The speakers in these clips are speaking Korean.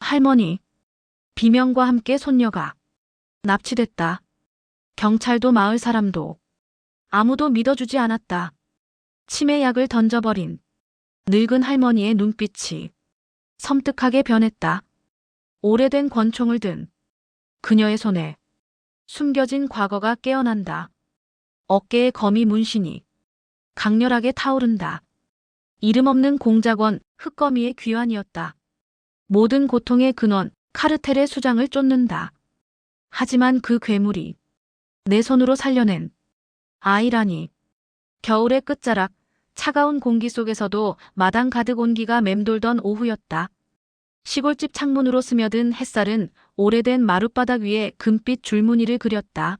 할머니, 비명과 함께 손녀가 납치됐다. 경찰도 마을 사람도 아무도 믿어주지 않았다. 치매약을 던져버린 늙은 할머니의 눈빛이 섬뜩하게 변했다. 오래된 권총을 든 그녀의 손에 숨겨진 과거가 깨어난다. 어깨에 거미 문신이 강렬하게 타오른다. 이름 없는 공작원 흑거미의 귀환이었다. 모든 고통의 근원 카르텔의 수장을 쫓는다. 하지만 그 괴물이 내 손으로 살려낸 아이라니. 겨울의 끝자락, 차가운 공기 속에서도 마당 가득 온기가 맴돌던 오후였다. 시골집 창문으로 스며든 햇살은 오래된 마룻바닥 위에 금빛 줄무늬를 그렸다.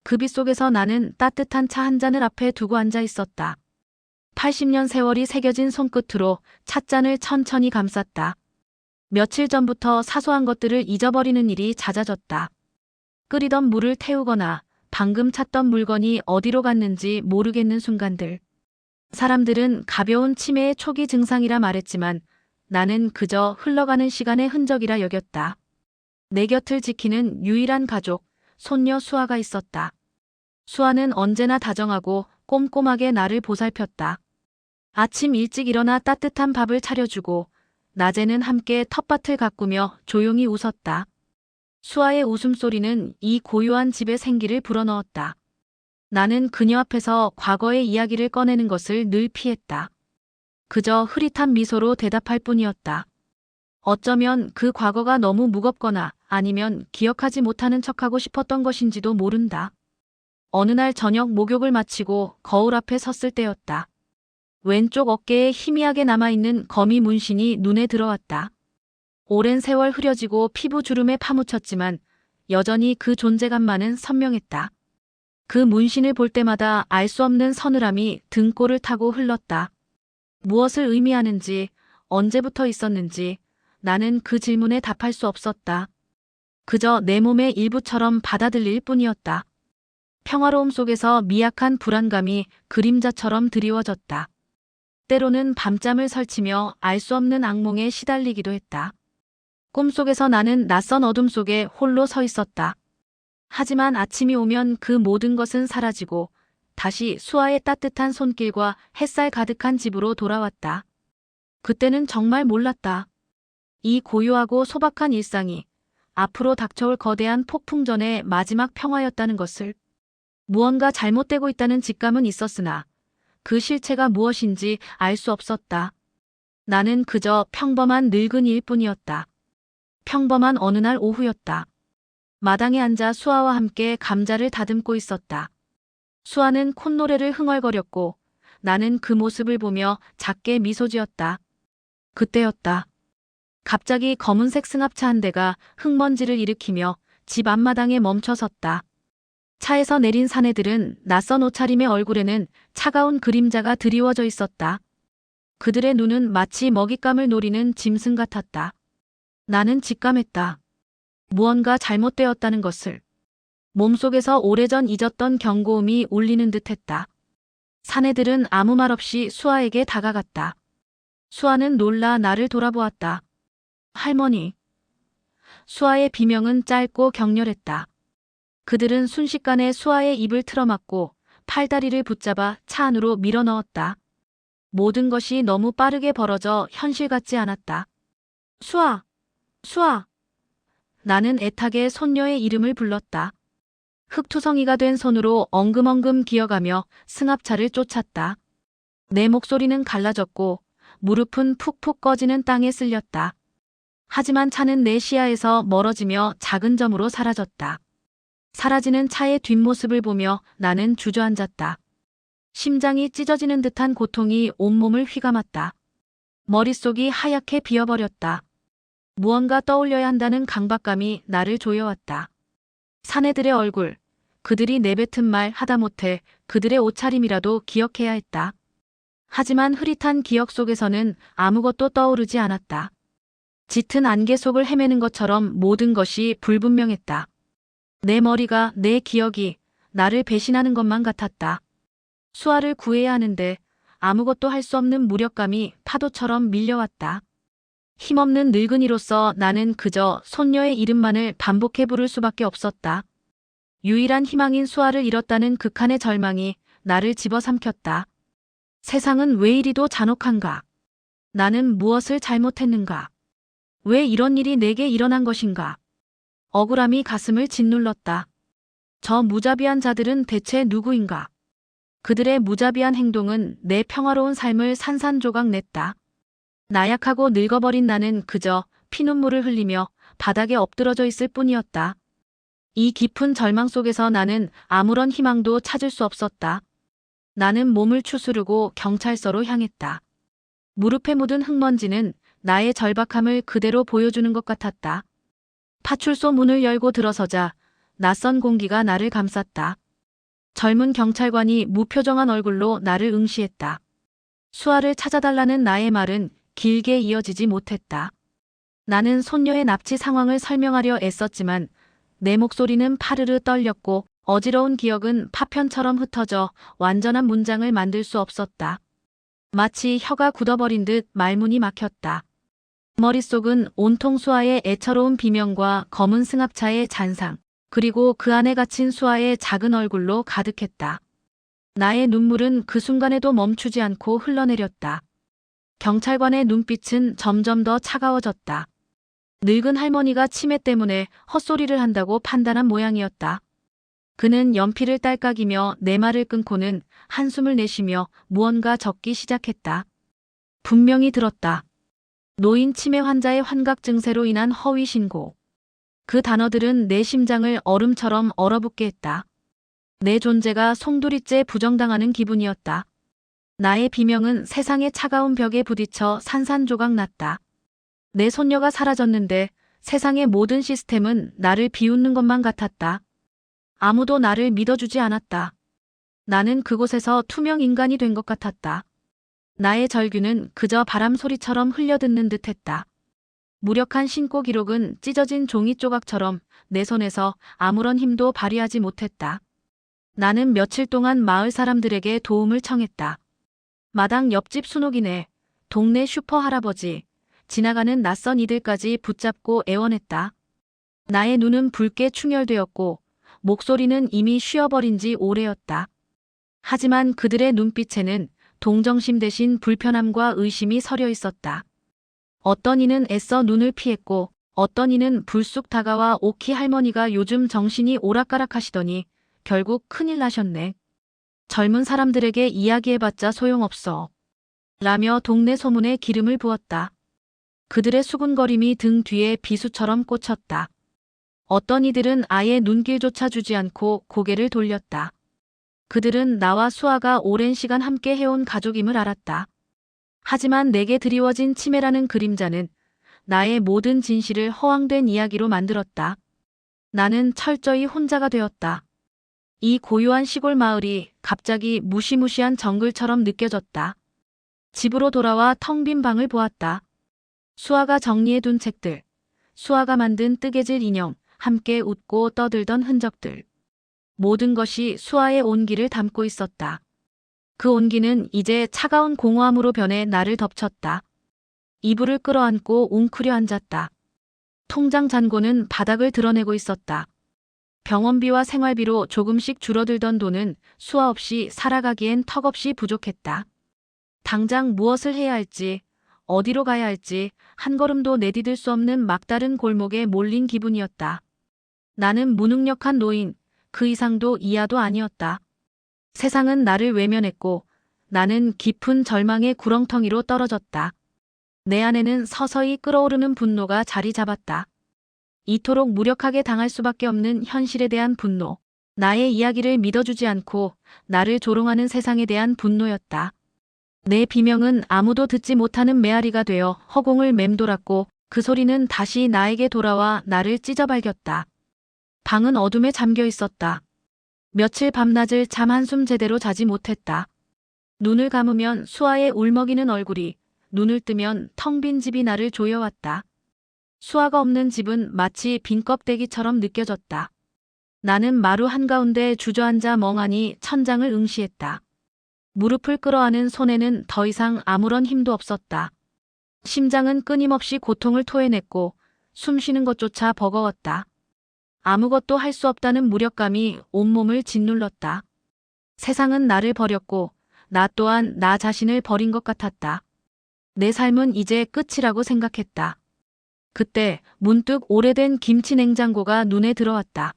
그 빛 속에서 나는 따뜻한 차 한 잔을 앞에 두고 앉아 있었다. 80년 세월이 새겨진 손끝으로 찻잔을 천천히 감쌌다. 며칠 전부터 사소한 것들을 잊어버리는 일이 잦아졌다. 끓이던 물을 태우거나 방금 찾던 물건이 어디로 갔는지 모르겠는 순간들. 사람들은 가벼운 치매의 초기 증상이라 말했지만 나는 그저 흘러가는 시간의 흔적이라 여겼다. 내 곁을 지키는 유일한 가족, 손녀 수아가 있었다. 수아는 언제나 다정하고 꼼꼼하게 나를 보살폈다. 아침 일찍 일어나 따뜻한 밥을 차려주고 낮에는 함께 텃밭을 가꾸며 조용히 웃었다. 수아의 웃음소리는 이 고요한 집의 생기를 불어넣었다. 나는 그녀 앞에서 과거의 이야기를 꺼내는 것을 늘 피했다. 그저 흐릿한 미소로 대답할 뿐이었다. 어쩌면 그 과거가 너무 무겁거나 아니면 기억하지 못하는 척하고 싶었던 것인지도 모른다. 어느 날 저녁 목욕을 마치고 거울 앞에 섰을 때였다. 왼쪽 어깨에 희미하게 남아있는 거미 문신이 눈에 들어왔다. 오랜 세월 흐려지고 피부 주름에 파묻혔지만 여전히 그 존재감만은 선명했다. 그 문신을 볼 때마다 알 수 없는 서늘함이 등골을 타고 흘렀다. 무엇을 의미하는지, 언제부터 있었는지 나는 그 질문에 답할 수 없었다. 그저 내 몸의 일부처럼 받아들일 뿐이었다. 평화로움 속에서 미약한 불안감이 그림자처럼 드리워졌다. 때로는 밤잠을 설치며 알 수 없는 악몽에 시달리기도 했다. 꿈속에서 나는 낯선 어둠 속에 홀로 서 있었다. 하지만 아침이 오면 그 모든 것은 사라지고 다시 수아의 따뜻한 손길과 햇살 가득한 집으로 돌아왔다. 그때는 정말 몰랐다. 이 고요하고 소박한 일상이 앞으로 닥쳐올 거대한 폭풍전의 마지막 평화였다는 것을. 무언가 잘못되고 있다는 직감은 있었으나 그 실체가 무엇인지 알 수 없었다. 나는 그저 평범한 늙은이일 뿐이었다. 평범한 어느 날 오후였다. 마당에 앉아 수아와 함께 감자를 다듬고 있었다. 수아는 콧노래를 흥얼거렸고 나는 그 모습을 보며 작게 미소 지었다. 그때였다. 갑자기 검은색 승합차 한 대가 흙먼지를 일으키며 집 앞마당에 멈춰섰다. 차에서 내린 사내들은 낯선 옷차림의 얼굴에는 차가운 그림자가 드리워져 있었다. 그들의 눈은 마치 먹잇감을 노리는 짐승 같았다. 나는 직감했다. 무언가 잘못되었다는 것을. 몸속에서 오래전 잊었던 경고음이 울리는 듯했다. 사내들은 아무 말 없이 수아에게 다가갔다. 수아는 놀라 나를 돌아보았다. 할머니. 수아의 비명은 짧고 격렬했다. 그들은 순식간에 수아의 입을 틀어막고 팔다리를 붙잡아 차 안으로 밀어넣었다. 모든 것이 너무 빠르게 벌어져 현실 같지 않았다. 수아! 수아! 나는 애타게 손녀의 이름을 불렀다. 흙투성이가 된 손으로 엉금엉금 기어가며 승합차를 쫓았다. 내 목소리는 갈라졌고 무릎은 푹푹 꺼지는 땅에 쓸렸다. 하지만 차는 내 시야에서 멀어지며 작은 점으로 사라졌다. 사라지는 차의 뒷모습을 보며 나는 주저앉았다. 심장이 찢어지는 듯한 고통이 온몸을 휘감았다. 머릿속이 하얗게 비어버렸다. 무언가 떠올려야 한다는 강박감이 나를 조여왔다. 사내들의 얼굴, 그들이 내뱉은 말 하다못해 그들의 옷차림이라도 기억해야 했다. 하지만 흐릿한 기억 속에서는 아무것도 떠오르지 않았다. 짙은 안개 속을 헤매는 것처럼 모든 것이 불분명했다. 내 머리가, 내 기억이 나를 배신하는 것만 같았다. 수아를 구해야 하는데 아무것도 할 수 없는 무력감이 파도처럼 밀려왔다. 힘없는 늙은이로서 나는 그저 손녀의 이름만을 반복해 부를 수밖에 없었다. 유일한 희망인 수아를 잃었다는 극한의 절망이 나를 집어삼켰다. 세상은 왜 이리도 잔혹한가? 나는 무엇을 잘못했는가? 왜 이런 일이 내게 일어난 것인가? 억울함이 가슴을 짓눌렀다. 저 무자비한 자들은 대체 누구인가? 그들의 무자비한 행동은 내 평화로운 삶을 산산조각 냈다. 나약하고 늙어버린 나는 그저 피눈물을 흘리며 바닥에 엎드러져 있을 뿐이었다. 이 깊은 절망 속에서 나는 아무런 희망도 찾을 수 없었다. 나는 몸을 추스르고 경찰서로 향했다. 무릎에 묻은 흙먼지는 나의 절박함을 그대로 보여주는 것 같았다. 파출소 문을 열고 들어서자 낯선 공기가 나를 감쌌다. 젊은 경찰관이 무표정한 얼굴로 나를 응시했다. 수아를 찾아달라는 나의 말은 길게 이어지지 못했다. 나는 손녀의 납치 상황을 설명하려 애썼지만 내 목소리는 파르르 떨렸고 어지러운 기억은 파편처럼 흩어져 완전한 문장을 만들 수 없었다. 마치 혀가 굳어버린 듯 말문이 막혔다. 머릿속은 온통 수아의 애처로운 비명과 검은 승합차의 잔상, 그리고 그 안에 갇힌 수아의 작은 얼굴로 가득했다. 나의 눈물은 그 순간에도 멈추지 않고 흘러내렸다. 경찰관의 눈빛은 점점 더 차가워졌다. 늙은 할머니가 치매 때문에 헛소리를 한다고 판단한 모양이었다. 그는 연필을 딸깍이며 내 말을 끊고는 한숨을 내쉬며 무언가 적기 시작했다. 분명히 들었다. 노인 치매 환자의 환각 증세로 인한 허위 신고. 그 단어들은 내 심장을 얼음처럼 얼어붙게 했다. 내 존재가 송두리째 부정당하는 기분이었다. 나의 비명은 세상의 차가운 벽에 부딪혀 산산조각 났다. 내 손녀가 사라졌는데 세상의 모든 시스템은 나를 비웃는 것만 같았다. 아무도 나를 믿어주지 않았다. 나는 그곳에서 투명 인간이 된 것 같았다. 나의 절규는 그저 바람 소리처럼 흘려듣는 듯했다. 무력한 신고 기록은 찢어진 종이 조각처럼 내 손에서 아무런 힘도 발휘하지 못했다. 나는 며칠 동안 마을 사람들에게 도움을 청했다. 마당 옆집 순옥이네, 동네 슈퍼 할아버지, 지나가는 낯선 이들까지 붙잡고 애원했다. 나의 눈은 붉게 충혈되었고 목소리는 이미 쉬어버린 지 오래였다. 하지만 그들의 눈빛에는 동정심 대신 불편함과 의심이 서려 있었다. 어떤 이는 애써 눈을 피했고 어떤 이는 불쑥 다가와 오키 할머니가 요즘 정신이 오락가락하시더니 결국 큰일 나셨네. 젊은 사람들에게 이야기해봤자 소용없어. 라며 동네 소문에 기름을 부었다. 그들의 수군거림이 등 뒤에 비수처럼 꽂혔다. 어떤 이들은 아예 눈길조차 주지 않고 고개를 돌렸다. 그들은 나와 수아가 오랜 시간 함께 해온 가족임을 알았다. 하지만 내게 드리워진 치매라는 그림자는 나의 모든 진실을 허황된 이야기로 만들었다. 나는 철저히 혼자가 되었다. 이 고요한 시골 마을이 갑자기 무시무시한 정글처럼 느껴졌다. 집으로 돌아와 텅 빈 방을 보았다. 수아가 정리해둔 책들, 수아가 만든 뜨개질 인형, 함께 웃고 떠들던 흔적들. 모든 것이 수아의 온기를 담고 있었다. 그 온기는 이제 차가운 공허함으로 변해 나를 덮쳤다. 이불을 끌어안고 웅크려 앉았다. 통장 잔고는 바닥을 드러내고 있었다. 병원비와 생활비로 조금씩 줄어들던 돈은 수아 없이 살아가기엔 턱없이 부족했다. 당장 무엇을 해야 할지, 어디로 가야 할지 한 걸음도 내디딜 수 없는 막다른 골목에 몰린 기분이었다. 나는 무능력한 노인, 그 이상도 이하도 아니었다. 세상은 나를 외면했고 나는 깊은 절망의 구렁텅이로 떨어졌다. 내 안에는 서서히 끓어오르는 분노가 자리 잡았다. 이토록 무력하게 당할 수밖에 없는 현실에 대한 분노, 나의 이야기를 믿어주지 않고 나를 조롱하는 세상에 대한 분노였다. 내 비명은 아무도 듣지 못하는 메아리가 되어 허공을 맴돌았고 그 소리는 다시 나에게 돌아와 나를 찢어발겼다. 방은 어둠에 잠겨 있었다. 며칠 밤낮을 잠 한숨 제대로 자지 못했다. 눈을 감으면 수아의 울먹이는 얼굴이, 눈을 뜨면 텅 빈 집이 나를 조여왔다. 수아가 없는 집은 마치 빈 껍데기처럼 느껴졌다. 나는 마루 한가운데 주저앉아 멍하니 천장을 응시했다. 무릎을 끌어안은 손에는 더 이상 아무런 힘도 없었다. 심장은 끊임없이 고통을 토해냈고 숨 쉬는 것조차 버거웠다. 아무것도 할 수 없다는 무력감이 온몸을 짓눌렀다. 세상은 나를 버렸고 나 또한 나 자신을 버린 것 같았다. 내 삶은 이제 끝이라고 생각했다. 그때 문득 오래된 김치 냉장고가 눈에 들어왔다.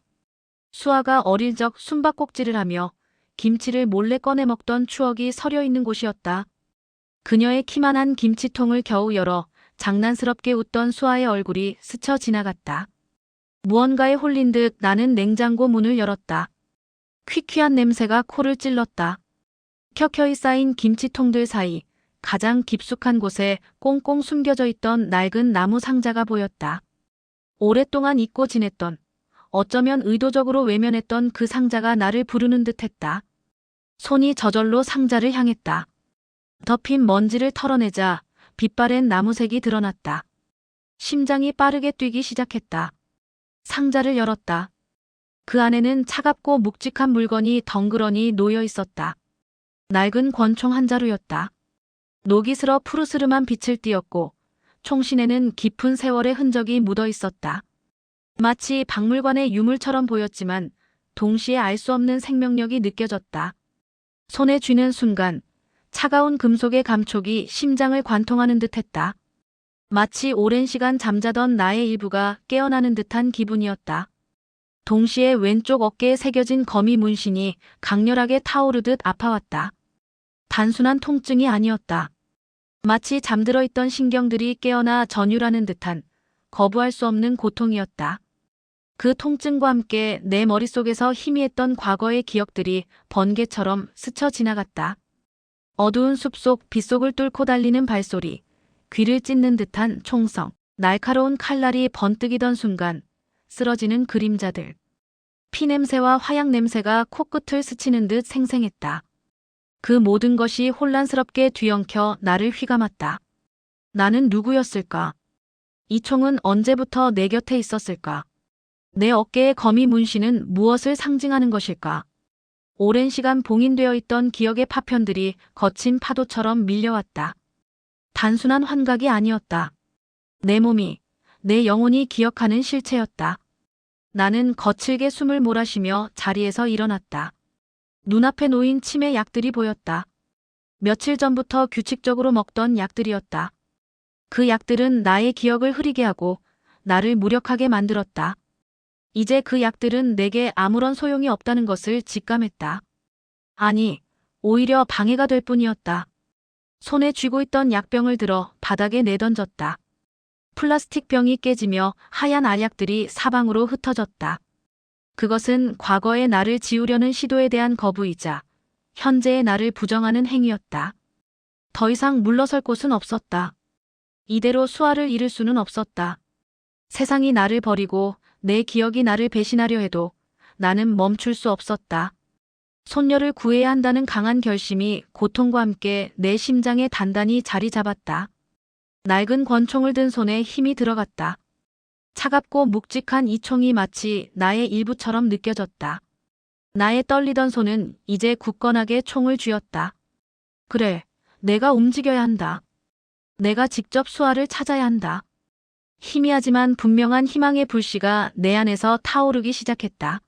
수아가 어릴 적 숨바꼭질을 하며 김치를 몰래 꺼내 먹던 추억이 서려 있는 곳이었다. 그녀의 키만한 김치통을 겨우 열어 장난스럽게 웃던 수아의 얼굴이 스쳐 지나갔다. 무언가에 홀린 듯 나는 냉장고 문을 열었다. 퀴퀴한 냄새가 코를 찔렀다. 켜켜이 쌓인 김치통들 사이 가장 깊숙한 곳에 꽁꽁 숨겨져 있던 낡은 나무 상자가 보였다. 오랫동안 잊고 지냈던, 어쩌면 의도적으로 외면했던 그 상자가 나를 부르는 듯했다. 손이 저절로 상자를 향했다. 덮인 먼지를 털어내자 빛바랜 나무색이 드러났다. 심장이 빠르게 뛰기 시작했다. 상자를 열었다. 그 안에는 차갑고 묵직한 물건이 덩그러니 놓여 있었다. 낡은 권총 한 자루였다. 녹이 슬어 푸르스름한 빛을 띠었고 총신에는 깊은 세월의 흔적이 묻어 있었다. 마치 박물관의 유물처럼 보였지만 동시에 알 수 없는 생명력이 느껴졌다. 손에 쥐는 순간 차가운 금속의 감촉이 심장을 관통하는 듯했다. 마치 오랜 시간 잠자던 나의 일부가 깨어나는 듯한 기분이었다. 동시에 왼쪽 어깨에 새겨진 거미 문신이 강렬하게 타오르듯 아파왔다. 단순한 통증이 아니었다. 마치 잠들어 있던 신경들이 깨어나 전율하는 듯한 거부할 수 없는 고통이었다. 그 통증과 함께 내 머릿속에서 희미했던 과거의 기억들이 번개처럼 스쳐 지나갔다. 어두운 숲속 빗속을 뚫고 달리는 발소리, 귀를 찢는 듯한 총성, 날카로운 칼날이 번뜩이던 순간 쓰러지는 그림자들. 피냄새와 화약 냄새가 코끝을 스치는 듯 생생했다. 그 모든 것이 혼란스럽게 뒤엉켜 나를 휘감았다. 나는 누구였을까? 이 총은 언제부터 내 곁에 있었을까? 내 어깨의 거미 문신은 무엇을 상징하는 것일까? 오랜 시간 봉인되어 있던 기억의 파편들이 거친 파도처럼 밀려왔다. 단순한 환각이 아니었다. 내 몸이, 내 영혼이 기억하는 실체였다. 나는 거칠게 숨을 몰아쉬며 자리에서 일어났다. 눈앞에 놓인 치매 약들이 보였다. 며칠 전부터 규칙적으로 먹던 약들이었다. 그 약들은 나의 기억을 흐리게 하고 나를 무력하게 만들었다. 이제 그 약들은 내게 아무런 소용이 없다는 것을 직감했다. 아니, 오히려 방해가 될 뿐이었다. 손에 쥐고 있던 약병을 들어 바닥에 내던졌다. 플라스틱 병이 깨지며 하얀 알약들이 사방으로 흩어졌다. 그것은 과거의 나를 지우려는 시도에 대한 거부이자 현재의 나를 부정하는 행위였다. 더 이상 물러설 곳은 없었다. 이대로 수아를 잃을 수는 없었다. 세상이 나를 버리고 내 기억이 나를 배신하려 해도 나는 멈출 수 없었다. 손녀를 구해야 한다는 강한 결심이 고통과 함께 내 심장에 단단히 자리 잡았다. 낡은 권총을 든 손에 힘이 들어갔다. 차갑고 묵직한 이 총이 마치 나의 일부처럼 느껴졌다. 나의 떨리던 손은 이제 굳건하게 총을 쥐었다. 그래, 내가 움직여야 한다. 내가 직접 수아를 찾아야 한다. 희미하지만 분명한 희망의 불씨가 내 안에서 타오르기 시작했다.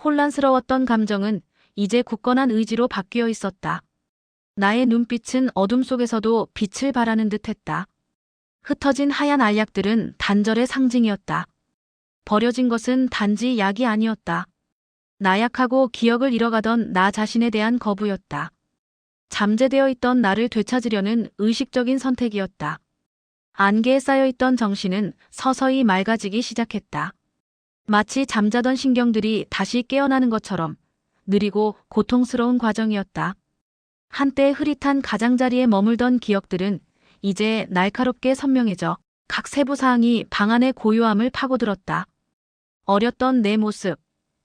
혼란스러웠던 감정은 이제 굳건한 의지로 바뀌어 있었다. 나의 눈빛은 어둠 속에서도 빛을 발하는 듯했다. 흩어진 하얀 알약들은 단절의 상징이었다. 버려진 것은 단지 약이 아니었다. 나약하고 기억을 잃어가던 나 자신에 대한 거부였다. 잠재되어 있던 나를 되찾으려는 의식적인 선택이었다. 안개에 쌓여있던 정신은 서서히 맑아지기 시작했다. 마치 잠자던 신경들이 다시 깨어나는 것처럼 느리고 고통스러운 과정이었다. 한때 흐릿한 가장자리에 머물던 기억들은 이제 날카롭게 선명해져 각 세부 사항이 방 안의 고요함을 파고들었다. 어렸던 내 모습,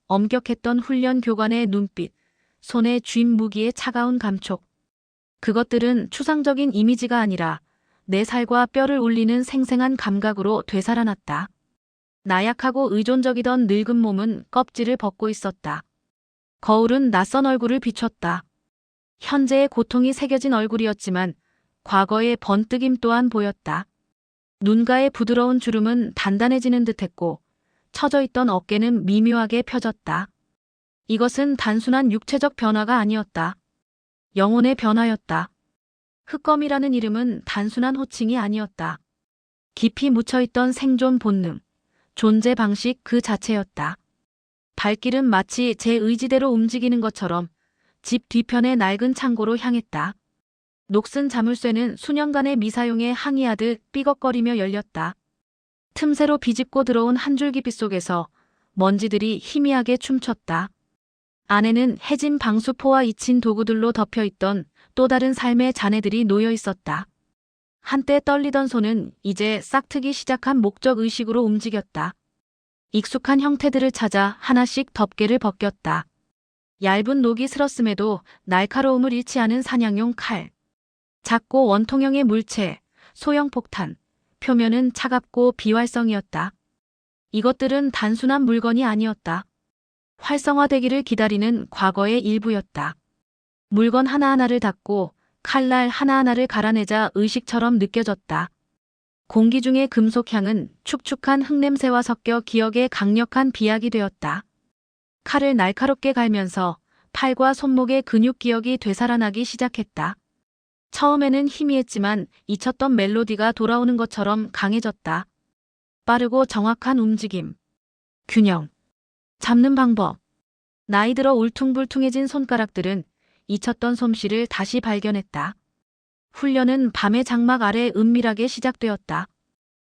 엄격했던 훈련 교관의 눈빛, 손에 쥔 무기의 차가운 감촉. 그것들은 추상적인 이미지가 아니라 내 살과 뼈를 울리는 생생한 감각으로 되살아났다. 나약하고 의존적이던 늙은 몸은 껍질을 벗고 있었다. 거울은 낯선 얼굴을 비췄다. 현재의 고통이 새겨진 얼굴이었지만 과거의 번뜩임 또한 보였다. 눈가의 부드러운 주름은 단단해지는 듯했고 처져 있던 어깨는 미묘하게 펴졌다. 이것은 단순한 육체적 변화가 아니었다. 영혼의 변화였다. 흑검이라는 이름은 단순한 호칭이 아니었다. 깊이 묻혀있던 생존 본능, 존재 방식 그 자체였다. 발길은 마치 제 의지대로 움직이는 것처럼 집 뒤편의 낡은 창고로 향했다. 녹슨 자물쇠는 수년간의 미사용에 항의하듯 삐걱거리며 열렸다. 틈새로 비집고 들어온 한 줄기 빛 속에서 먼지들이 희미하게 춤췄다. 안에는 해진 방수포와 잊힌 도구들로 덮여있던 또 다른 삶의 잔해들이 놓여 있었다. 한때 떨리던 손은 이제 싹트기 시작한 목적의식으로 움직였다. 익숙한 형태들을 찾아 하나씩 덮개를 벗겼다. 얇은 녹이 슬었음에도 날카로움을 잃지 않은 사냥용 칼. 작고 원통형의 물체, 소형 폭탄, 표면은 차갑고 비활성이었다. 이것들은 단순한 물건이 아니었다. 활성화되기를 기다리는 과거의 일부였다. 물건 하나하나를 닫고 칼날 하나하나를 갈아내자 의식처럼 느껴졌다. 공기 중의 금속향은 축축한 흙냄새와 섞여 기억의 강력한 비약이 되었다. 칼을 날카롭게 갈면서 팔과 손목의 근육 기억이 되살아나기 시작했다. 처음에는 희미했지만 잊혔던 멜로디가 돌아오는 것처럼 강해졌다. 빠르고 정확한 움직임, 균형, 잡는 방법. 나이 들어 울퉁불퉁해진 손가락들은 잊혔던 솜씨를 다시 발견했다. 훈련은 밤의 장막 아래 은밀하게 시작되었다.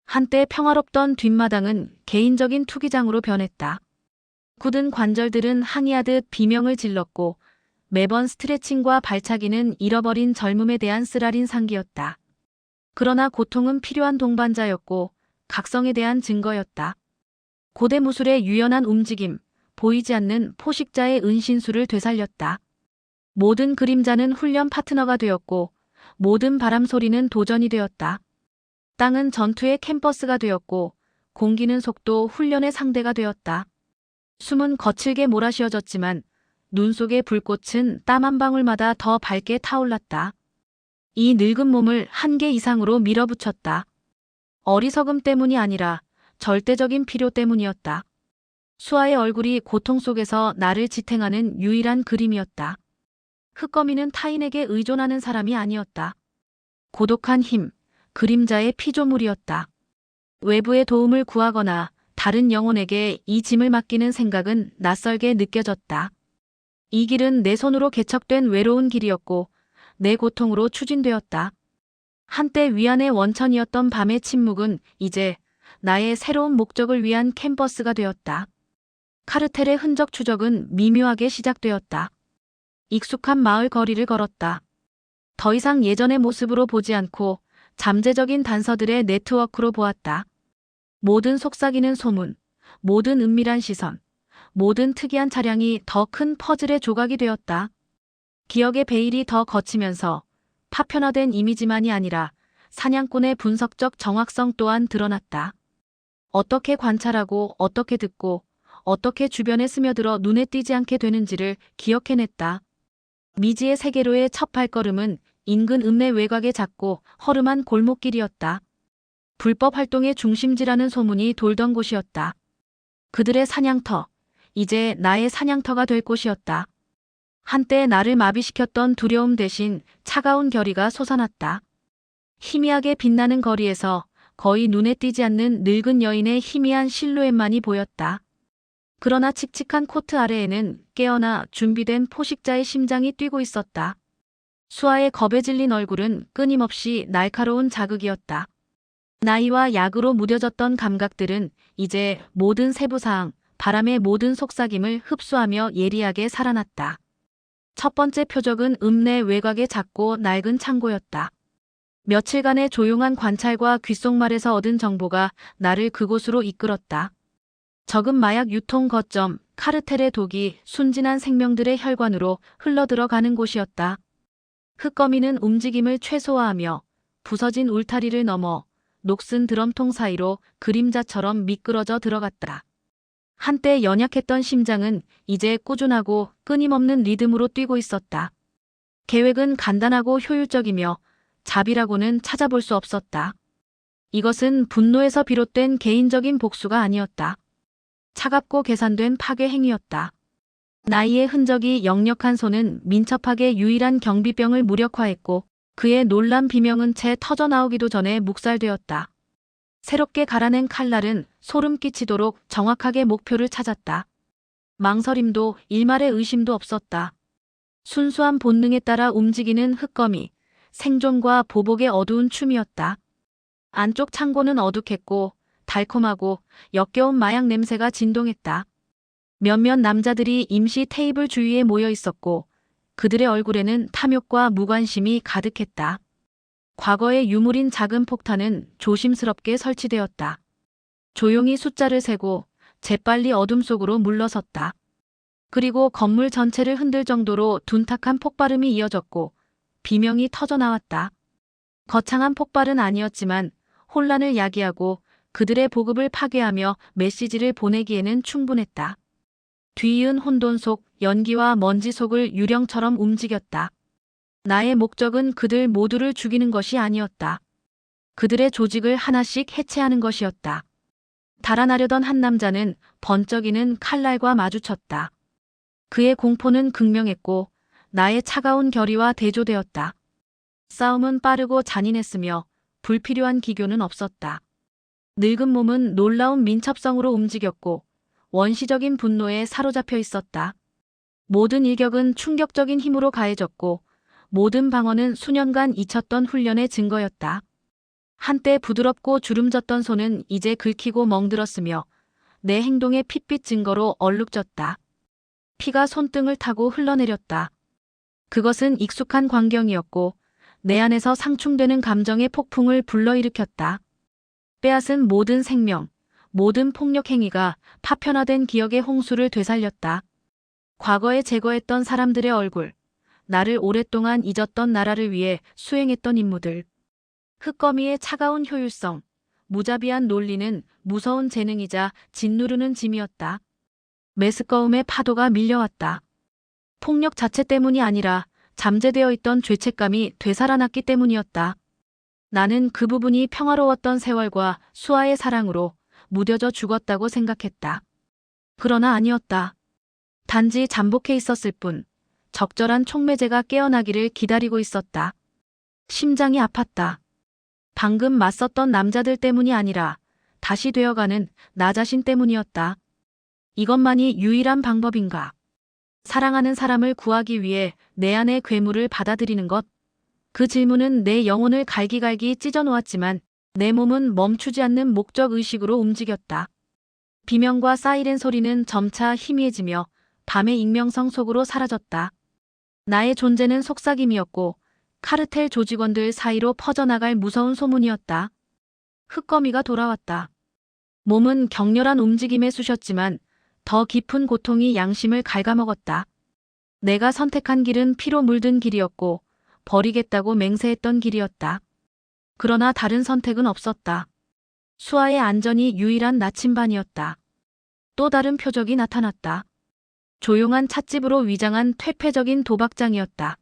한때 평화롭던 뒷마당은 개인적인 투기장으로 변했다. 굳은 관절들은 항의하듯 비명을 질렀고 매번 스트레칭과 발차기는 잃어버린 젊음에 대한 쓰라린 상기였다. 그러나 고통은 필요한 동반자였고 각성에 대한 증거였다. 고대 무술의 유연한 움직임, 보이지 않는 포식자의 은신수를 되살렸다. 모든 그림자는 훈련 파트너가 되었고 모든 바람 소리는 도전이 되었다. 땅은 전투의 캠퍼스가 되었고 공기는 속도 훈련의 상대가 되었다. 숨은 거칠게 몰아쉬어졌지만 눈 속의 불꽃은 땀 한 방울마다 더 밝게 타올랐다. 이 늙은 몸을 한계 이상으로 밀어붙였다. 어리석음 때문이 아니라 절대적인 필요 때문이었다. 수아의 얼굴이 고통 속에서 나를 지탱하는 유일한 그림이었다. 흑거미는 타인에게 의존하는 사람이 아니었다. 고독한 힘, 그림자의 피조물이었다. 외부의 도움을 구하거나 다른 영혼에게 이 짐을 맡기는 생각은 낯설게 느껴졌다. 이 길은 내 손으로 개척된 외로운 길이었고 내 고통으로 추진되었다. 한때 위안의 원천이었던 밤의 침묵은 이제 나의 새로운 목적을 위한 캔버스가 되었다. 카르텔의 흔적 추적은 미묘하게 시작되었다. 익숙한 마을 거리를 걸었다. 더 이상 예전의 모습으로 보지 않고 잠재적인 단서들의 네트워크로 보았다. 모든 속삭이는 소문, 모든 은밀한 시선, 모든 특이한 차량이 더 큰 퍼즐의 조각이 되었다. 기억의 베일이 더 거치면서 파편화된 이미지만이 아니라 사냥꾼의 분석적 정확성 또한 드러났다. 어떻게 관찰하고 어떻게 듣고 어떻게 주변에 스며들어 눈에 띄지 않게 되는지를 기억해냈다. 미지의 세계로의 첫 발걸음은 인근 읍내 외곽의 작고 허름한 골목길이었다. 불법 활동의 중심지라는 소문이 돌던 곳이었다. 그들의 사냥터, 이제 나의 사냥터가 될 곳이었다. 한때 나를 마비시켰던 두려움 대신 차가운 결의가 솟아났다. 희미하게 빛나는 거리에서 거의 눈에 띄지 않는 늙은 여인의 희미한 실루엣만이 보였다. 그러나 칙칙한 코트 아래에는 깨어나 준비된 포식자의 심장이 뛰고 있었다. 수아의 겁에 질린 얼굴은 끊임없이 날카로운 자극이었다. 나이와 약으로 무뎌졌던 감각들은 이제 모든 세부사항, 바람의 모든 속삭임을 흡수하며 예리하게 살아났다. 첫 번째 표적은 읍내 외곽의 작고 낡은 창고였다. 며칠간의 조용한 관찰과 귓속말에서 얻은 정보가 나를 그곳으로 이끌었다. 적은 마약 유통 거점, 카르텔의 독이 순진한 생명들의 혈관으로 흘러들어가는 곳이었다. 흑거미는 움직임을 최소화하며 부서진 울타리를 넘어 녹슨 드럼통 사이로 그림자처럼 미끄러져 들어갔다. 한때 연약했던 심장은 이제 꾸준하고 끊임없는 리듬으로 뛰고 있었다. 계획은 간단하고 효율적이며 자비라고는 찾아볼 수 없었다. 이것은 분노에서 비롯된 개인적인 복수가 아니었다. 차갑고 계산된 파괴 행위였다. 나이의 흔적이 역력한 손은 민첩하게 유일한 경비병을 무력화했고 그의 놀란 비명은 채 터져나오기도 전에 묵살되었다. 새롭게 갈아낸 칼날은 소름 끼치도록 정확하게 목표를 찾았다. 망설임도 일말의 의심도 없었다. 순수한 본능에 따라 움직이는 흙거미, 생존과 보복의 어두운 춤이었다. 안쪽 창고는 어둑했고 달콤하고 역겨운 마약 냄새가 진동했다. 몇몇 남자들이 임시 테이블 주위에 모여 있었고 그들의 얼굴에는 탐욕과 무관심이 가득했다. 과거의 유물인 작은 폭탄은 조심스럽게 설치되었다. 조용히 숫자를 세고 재빨리 어둠 속으로 물러섰다. 그리고 건물 전체를 흔들 정도로 둔탁한 폭발음이 이어졌고 비명이 터져나왔다. 거창한 폭발은 아니었지만 혼란을 야기하고 그들의 보급을 파괴하며 메시지를 보내기에는 충분했다. 뒤이은 혼돈 속 연기와 먼지 속을 유령처럼 움직였다. 나의 목적은 그들 모두를 죽이는 것이 아니었다. 그들의 조직을 하나씩 해체하는 것이었다. 달아나려던 한 남자는 번쩍이는 칼날과 마주쳤다. 그의 공포는 극명했고 나의 차가운 결의와 대조되었다. 싸움은 빠르고 잔인했으며 불필요한 기교는 없었다. 늙은 몸은 놀라운 민첩성으로 움직였고 원시적인 분노에 사로잡혀 있었다. 모든 일격은 충격적인 힘으로 가해졌고 모든 방어는 수년간 잊혔던 훈련의 증거였다. 한때 부드럽고 주름졌던 손은 이제 긁히고 멍들었으며 내 행동의 핏빛 증거로 얼룩졌다. 피가 손등을 타고 흘러내렸다. 그것은 익숙한 광경이었고 내 안에서 상충되는 감정의 폭풍을 불러일으켰다. 빼앗은 모든 생명, 모든 폭력 행위가 파편화된 기억의 홍수를 되살렸다. 과거에 제거했던 사람들의 얼굴, 나를 오랫동안 잊었던 나라를 위해 수행했던 임무들. 흙거미의 차가운 효율성, 무자비한 논리는 무서운 재능이자 짓누르는 짐이었다. 메스꺼움의 파도가 밀려왔다. 폭력 자체 때문이 아니라 잠재되어 있던 죄책감이 되살아났기 때문이었다. 나는 그 부분이 평화로웠던 세월과 수아의 사랑으로 무뎌져 죽었다고 생각했다. 그러나 아니었다. 단지 잠복해 있었을 뿐 적절한 촉매제가 깨어나기를 기다리고 있었다. 심장이 아팠다. 방금 맞섰던 남자들 때문이 아니라 다시 되어가는 나 자신 때문이었다. 이것만이 유일한 방법인가? 사랑하는 사람을 구하기 위해 내 안의 괴물을 받아들이는 것? 그 질문은 내 영혼을 갈기갈기 찢어놓았지만 내 몸은 멈추지 않는 목적의식으로 움직였다. 비명과 사이렌 소리는 점차 희미해지며 밤의 익명성 속으로 사라졌다. 나의 존재는 속삭임이었고 카르텔 조직원들 사이로 퍼져나갈 무서운 소문이었다. 흙거미가 돌아왔다. 몸은 격렬한 움직임에 쑤셨지만 더 깊은 고통이 양심을 갉아먹었다. 내가 선택한 길은 피로 물든 길이었고 버리겠다고 맹세했던 길이었다. 그러나 다른 선택은 없었다. 수아의 안전이 유일한 나침반이었다. 또 다른 표적이 나타났다. 조용한 찻집으로 위장한 퇴폐적인 도박장이었다.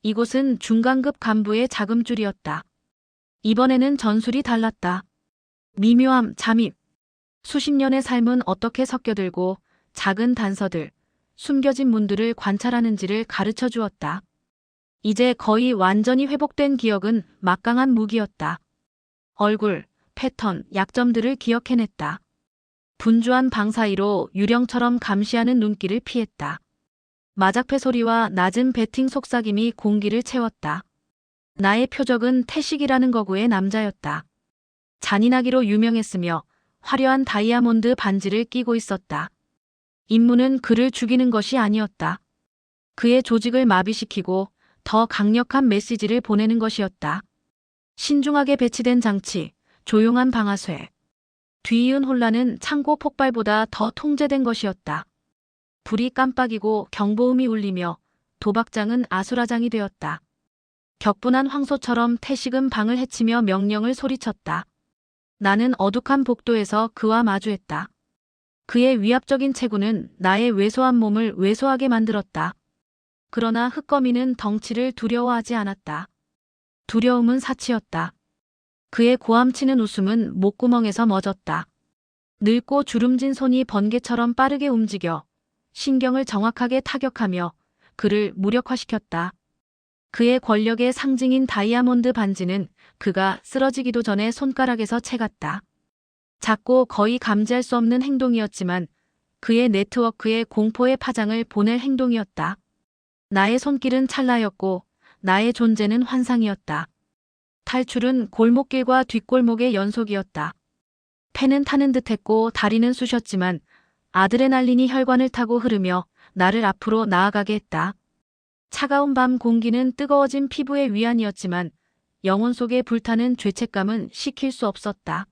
이곳은 중간급 간부의 자금줄이었다. 이번에는 전술이 달랐다. 미묘함, 잠입. 수십 년의 삶은 어떻게 섞여들고 작은 단서들, 숨겨진 문들을 관찰하는지를 가르쳐 주었다. 이제 거의 완전히 회복된 기억은 막강한 무기였다. 얼굴, 패턴, 약점들을 기억해냈다. 분주한 방 사이로 유령처럼 감시하는 눈길을 피했다. 마작패 소리와 낮은 배팅 속삭임이 공기를 채웠다. 나의 표적은 태식이라는 거구의 남자였다. 잔인하기로 유명했으며 화려한 다이아몬드 반지를 끼고 있었다. 임무는 그를 죽이는 것이 아니었다. 그의 조직을 마비시키고 더 강력한 메시지를 보내는 것이었다. 신중하게 배치된 장치, 조용한 방아쇠. 뒤이은 혼란은 창고 폭발보다 더 통제된 것이었다. 불이 깜빡이고 경보음이 울리며 도박장은 아수라장이 되었다. 격분한 황소처럼 태식은 방을 헤치며 명령을 소리쳤다. 나는 어둑한 복도에서 그와 마주했다. 그의 위압적인 체구는 나의 왜소한 몸을 왜소하게 만들었다. 그러나 흙거미는 덩치를 두려워하지 않았다. 두려움은 사치였다. 그의 고함치는 웃음은 목구멍에서 멎었다. 늙고 주름진 손이 번개처럼 빠르게 움직여 신경을 정확하게 타격하며 그를 무력화시켰다. 그의 권력의 상징인 다이아몬드 반지는 그가 쓰러지기도 전에 손가락에서 채갔다. 작고 거의 감지할 수 없는 행동이었지만 그의 네트워크에 공포의 파장을 보낼 행동이었다. 나의 손길은 찰나였고 나의 존재는 환상이었다. 탈출은 골목길과 뒷골목의 연속이었다. 폐는 타는 듯했고 다리는 쑤셨지만 아드레날린이 혈관을 타고 흐르며 나를 앞으로 나아가게 했다. 차가운 밤 공기는 뜨거워진 피부의 위안이었지만 영혼 속에 불타는 죄책감은 식힐 수 없었다.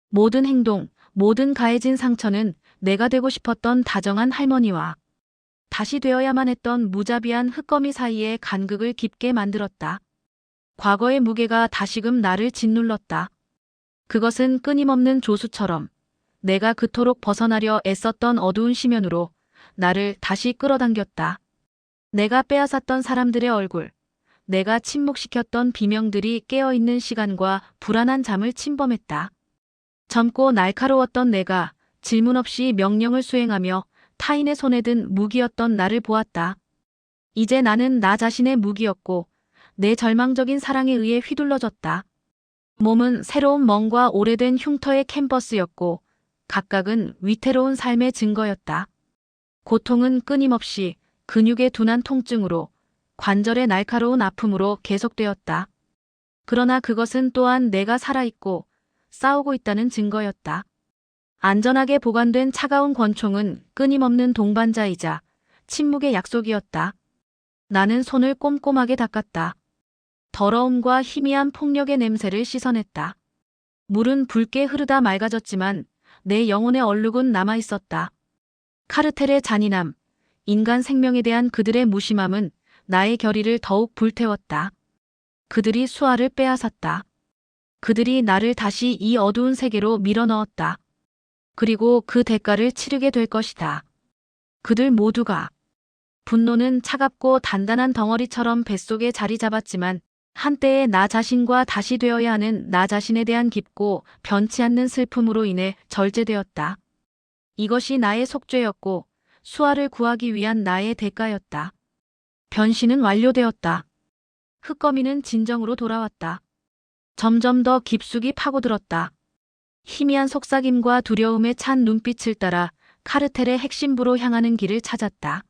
모든 행동, 모든 가해진 상처는 내가 되고 싶었던 다정한 할머니와 다시 되어야만 했던 무자비한 흙거미 사이의 간극을 깊게 만들었다. 과거의 무게가 다시금 나를 짓눌렀다. 그것은 끊임없는 조수처럼 내가 그토록 벗어나려 애썼던 어두운 심연으로 나를 다시 끌어당겼다. 내가 빼앗았던 사람들의 얼굴, 내가 침묵시켰던 비명들이 깨어있는 시간과 불안한 잠을 침범했다. 젊고 날카로웠던 내가 질문 없이 명령을 수행하며 타인의 손에 든 무기였던 나를 보았다. 이제 나는 나 자신의 무기였고 내 절망적인 사랑에 의해 휘둘러졌다. 몸은 새로운 멍과 오래된 흉터의 캔버스였고 각각은 위태로운 삶의 증거였다. 고통은 끊임없이 근육의 둔한 통증으로 관절의 날카로운 아픔으로 계속되었다. 그러나 그것은 또한 내가 살아있고 싸우고 있다는 증거였다. 안전하게 보관된 차가운 권총은 끊임없는 동반자이자 침묵의 약속이었다. 나는 손을 꼼꼼하게 닦았다. 더러움과 희미한 폭력의 냄새를 씻어냈다. 물은 붉게 흐르다 맑아졌지만 내 영혼의 얼룩은 남아있었다. 카르텔의 잔인함, 인간 생명에 대한 그들의 무심함은 나의 결의를 더욱 불태웠다. 그들이 수아를 빼앗았다. 그들이 나를 다시 이 어두운 세계로 밀어넣었다. 그리고 그 대가를 치르게 될 것이다. 그들 모두가. 분노는 차갑고 단단한 덩어리처럼 뱃속에 자리 잡았지만 한때의 나 자신과 다시 되어야 하는 나 자신에 대한 깊고 변치 않는 슬픔으로 인해 절제되었다. 이것이 나의 속죄였고 수아를 구하기 위한 나의 대가였다. 변신은 완료되었다. 흙거미는 진정으로 돌아왔다. 점점 더 깊숙이 파고들었다. 희미한 속삭임과 두려움에 찬 눈빛을 따라 카르텔의 핵심부로 향하는 길을 찾았다.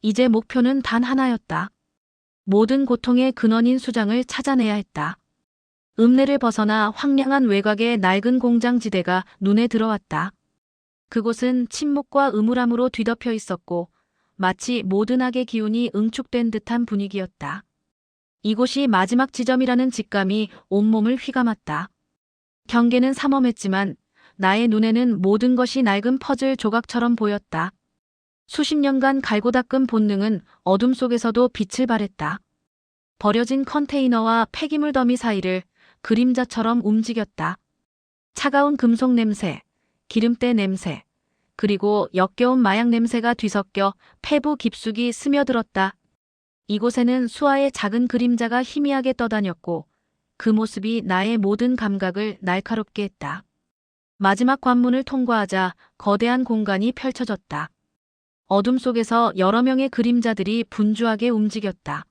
이제 목표는 단 하나였다. 모든 고통의 근원인 수장을 찾아내야 했다. 읍내를 벗어나 황량한 외곽의 낡은 공장지대가 눈에 들어왔다. 그곳은 침묵과 음울함으로 뒤덮여 있었고 마치 모든 악의 기운이 응축된 듯한 분위기였다. 이곳이 마지막 지점이라는 직감이 온몸을 휘감았다. 경계는 삼엄했지만 나의 눈에는 모든 것이 낡은 퍼즐 조각처럼 보였다. 수십 년간 갈고 닦은 본능은 어둠 속에서도 빛을 발했다. 버려진 컨테이너와 폐기물 더미 사이를 그림자처럼 움직였다. 차가운 금속 냄새, 기름때 냄새, 그리고 역겨운 마약 냄새가 뒤섞여 폐부 깊숙이 스며들었다. 이곳에는 수아의 작은 그림자가 희미하게 떠다녔고 그 모습이 나의 모든 감각을 날카롭게 했다. 마지막 관문을 통과하자 거대한 공간이 펼쳐졌다. 어둠 속에서 여러 명의 그림자들이 분주하게 움직였다.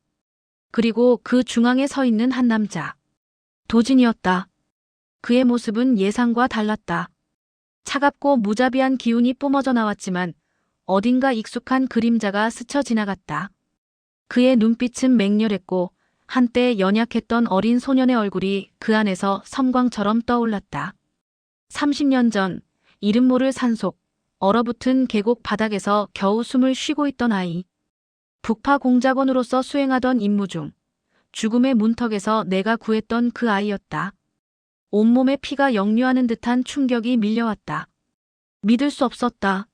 그리고 그 중앙에 서 있는 한 남자. 도진이었다. 그의 모습은 예상과 달랐다. 차갑고 무자비한 기운이 뿜어져 나왔지만 어딘가 익숙한 그림자가 스쳐 지나갔다. 그의 눈빛은 맹렬했고 한때 연약했던 어린 소년의 얼굴이 그 안에서 섬광처럼 떠올랐다. 30년 전 이름 모를 산속, 얼어붙은 계곡 바닥에서 겨우 숨을 쉬고 있던 아이. 북파 공작원으로서 수행하던 임무 중 죽음의 문턱에서 내가 구했던 그 아이였다. 온몸에 피가 역류하는 듯한 충격이 밀려왔다. 믿을 수 없었다.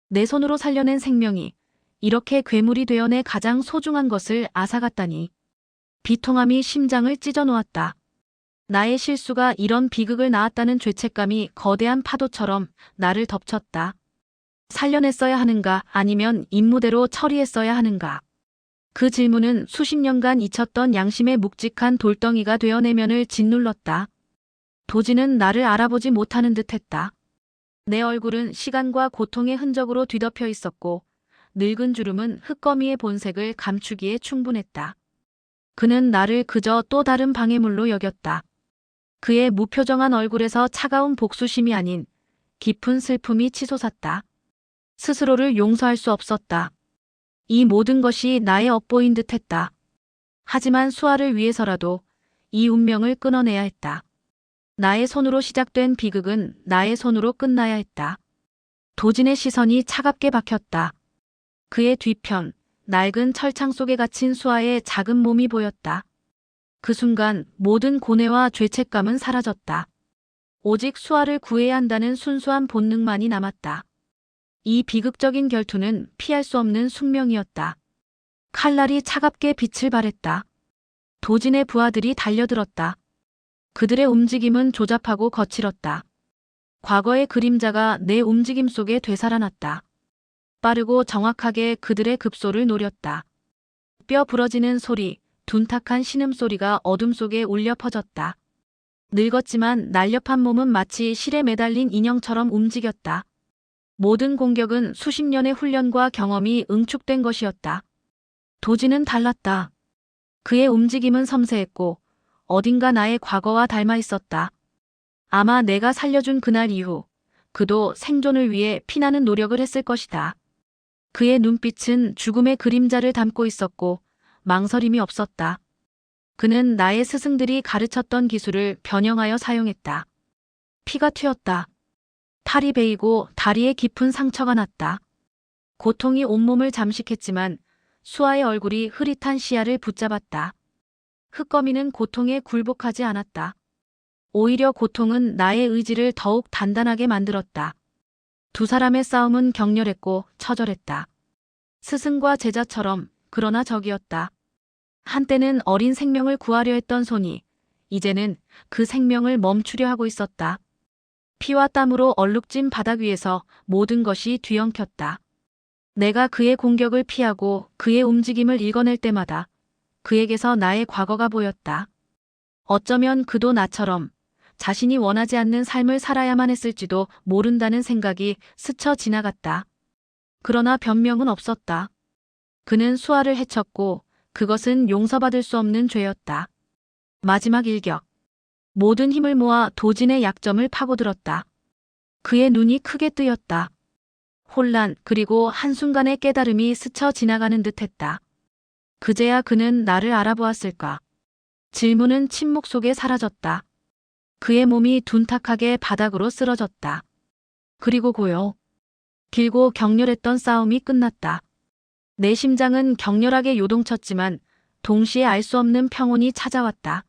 내 손으로 살려낸 생명이 이렇게 괴물이 되어 내 가장 소중한 것을 앗아갔다니. 비통함이 심장을 찢어놓았다. 나의 실수가 이런 비극을 낳았다는 죄책감이 거대한 파도처럼 나를 덮쳤다. 살려냈어야 하는가 아니면 임무대로 처리했어야 하는가. 그 질문은 수십 년간 잊혔던 양심의 묵직한 돌덩이가 되어 내면을 짓눌렀다. 도지는 나를 알아보지 못하는 듯했다. 내 얼굴은 시간과 고통의 흔적으로 뒤덮여 있었고 늙은 주름은 흙거미의 본색을 감추기에 충분했다. 그는 나를 그저 또 다른 방해물로 여겼다. 그의 무표정한 얼굴에서 차가운 복수심이 아닌 깊은 슬픔이 치솟았다. 스스로를 용서할 수 없었다. 이 모든 것이 나의 업보인 듯했다. 하지만 수아를 위해서라도 이 운명을 끊어내야 했다. 나의 손으로 시작된 비극은 나의 손으로 끝나야 했다. 도진의 시선이 차갑게 박혔다. 그의 뒤편, 낡은 철창 속에 갇힌 수아의 작은 몸이 보였다. 그 순간 모든 고뇌와 죄책감은 사라졌다. 오직 수아를 구해야 한다는 순수한 본능만이 남았다. 이 비극적인 결투는 피할 수 없는 숙명이었다. 칼날이 차갑게 빛을 발했다. 도진의 부하들이 달려들었다. 그들의 움직임은 조잡하고 거칠었다. 과거의 그림자가 내 움직임 속에 되살아났다. 빠르고 정확하게 그들의 급소를 노렸다. 뼈 부러지는 소리, 둔탁한 신음소리가 어둠 속에 울려 퍼졌다. 늙었지만 날렵한 몸은 마치 실에 매달린 인형처럼 움직였다. 모든 공격은 수십 년의 훈련과 경험이 응축된 것이었다. 도지는 달랐다. 그의 움직임은 섬세했고 어딘가 나의 과거와 닮아 있었다. 아마 내가 살려준 그날 이후 그도 생존을 위해 피나는 노력을 했을 것이다. 그의 눈빛은 죽음의 그림자를 담고 있었고 망설임이 없었다. 그는 나의 스승들이 가르쳤던 기술을 변형하여 사용했다. 피가 튀었다. 팔이 베이고 다리에 깊은 상처가 났다. 고통이 온몸을 잠식했지만 수아의 얼굴이 흐릿한 시야를 붙잡았다. 흙거미는 고통에 굴복하지 않았다. 오히려 고통은 나의 의지를 더욱 단단하게 만들었다. 두 사람의 싸움은 격렬했고 처절했다. 스승과 제자처럼 그러나 적이었다. 한때는 어린 생명을 구하려 했던 손이 이제는 그 생명을 멈추려 하고 있었다. 피와 땀으로 얼룩진 바닥 위에서 모든 것이 뒤엉켰다. 내가 그의 공격을 피하고 그의 움직임을 읽어낼 때마다 그에게서 나의 과거가 보였다. 어쩌면 그도 나처럼 자신이 원하지 않는 삶을 살아야만 했을지도 모른다는 생각이 스쳐 지나갔다. 그러나 변명은 없었다. 그는 수아를 해쳤고 그것은 용서받을 수 없는 죄였다. 마지막 일격. 모든 힘을 모아 도진의 약점을 파고들었다. 그의 눈이 크게 뜨였다. 혼란 그리고 한순간의 깨달음이 스쳐 지나가는 듯했다. 그제야 그는 나를 알아보았을까? 질문은 침묵 속에 사라졌다. 그의 몸이 둔탁하게 바닥으로 쓰러졌다. 그리고 길고 격렬했던 싸움이 끝났다. 내 심장은 격렬하게 요동쳤지만 동시에 알 수 없는 평온이 찾아왔다.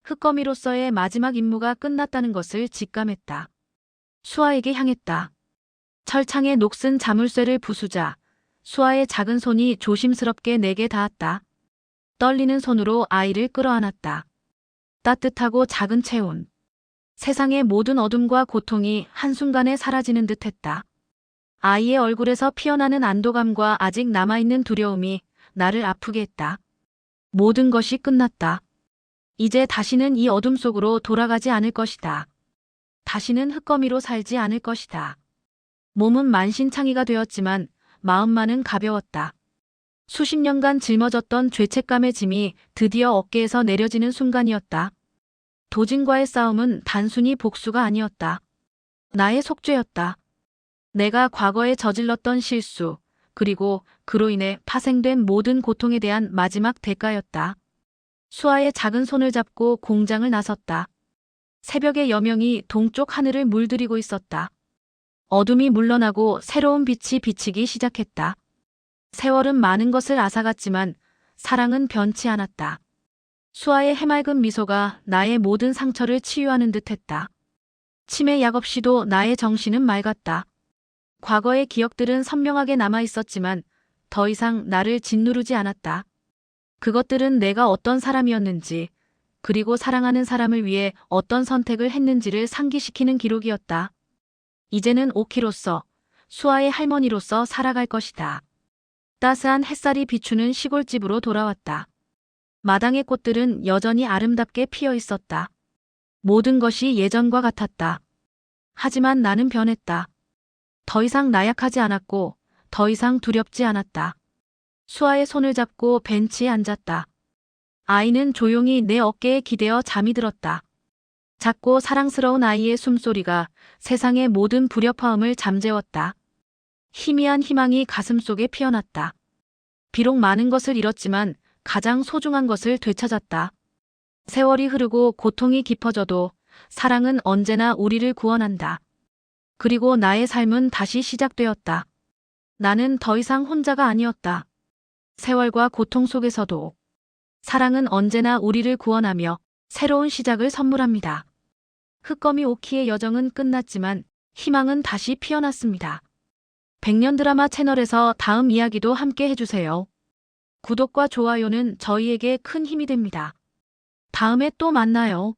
흙거미로서의 마지막 임무가 끝났다는 것을 직감했다. 수아에게 향했다. 철창에 녹슨 자물쇠를 부수자 수아의 작은 손이 조심스럽게 내게 닿았다. 떨리는 손으로 아이를 끌어안았다. 따뜻하고 작은 체온. 세상의 모든 어둠과 고통이 한순간에 사라지는 듯했다. 아이의 얼굴에서 피어나는 안도감과 아직 남아있는 두려움이 나를 아프게 했다. 모든 것이 끝났다. 이제 다시는 이 어둠 속으로 돌아가지 않을 것이다. 다시는 흙거미로 살지 않을 것이다. 몸은 만신창이가 되었지만 마음만은 가벼웠다. 수십 년간 짊어졌던 죄책감의 짐이 드디어 어깨에서 내려지는 순간이었다. 도진과의 싸움은 단순히 복수가 아니었다. 나의 속죄였다. 내가 과거에 저질렀던 실수, 그리고 그로 인해 파생된 모든 고통에 대한 마지막 대가였다. 수아의 작은 손을 잡고 공장을 나섰다. 새벽의 여명이 동쪽 하늘을 물들이고 있었다. 어둠이 물러나고 새로운 빛이 비치기 시작했다. 세월은 많은 것을 앗아갔지만 사랑은 변치 않았다. 수아의 해맑은 미소가 나의 모든 상처를 치유하는 듯했다. 치매 약 없이도 나의 정신은 맑았다. 과거의 기억들은 선명하게 남아 있었지만 더 이상 나를 짓누르지 않았다. 그것들은 내가 어떤 사람이었는지, 그리고 사랑하는 사람을 위해 어떤 선택을 했는지를 상기시키는 기록이었다. 이제는 오키로서, 수아의 할머니로서 살아갈 것이다. 따스한 햇살이 비추는 시골집으로 돌아왔다. 마당의 꽃들은 여전히 아름답게 피어 있었다. 모든 것이 예전과 같았다. 하지만 나는 변했다. 더 이상 나약하지 않았고 더 이상 두렵지 않았다. 수아의 손을 잡고 벤치에 앉았다. 아이는 조용히 내 어깨에 기대어 잠이 들었다. 작고 사랑스러운 아이의 숨소리가 세상의 모든 불협화음을 잠재웠다. 희미한 희망이 가슴속에 피어났다. 비록 많은 것을 잃었지만 가장 소중한 것을 되찾았다. 세월이 흐르고 고통이 깊어져도 사랑은 언제나 우리를 구원한다. 그리고 나의 삶은 다시 시작되었다. 나는 더 이상 혼자가 아니었다. 세월과 고통 속에서도 사랑은 언제나 우리를 구원하며 새로운 시작을 선물합니다. 흑거미 오키의 여정은 끝났지만 희망은 다시 피어났습니다. 백년 드라마 채널에서 다음 이야기도 함께 해주세요. 구독과 좋아요는 저희에게 큰 힘이 됩니다. 다음에 또 만나요.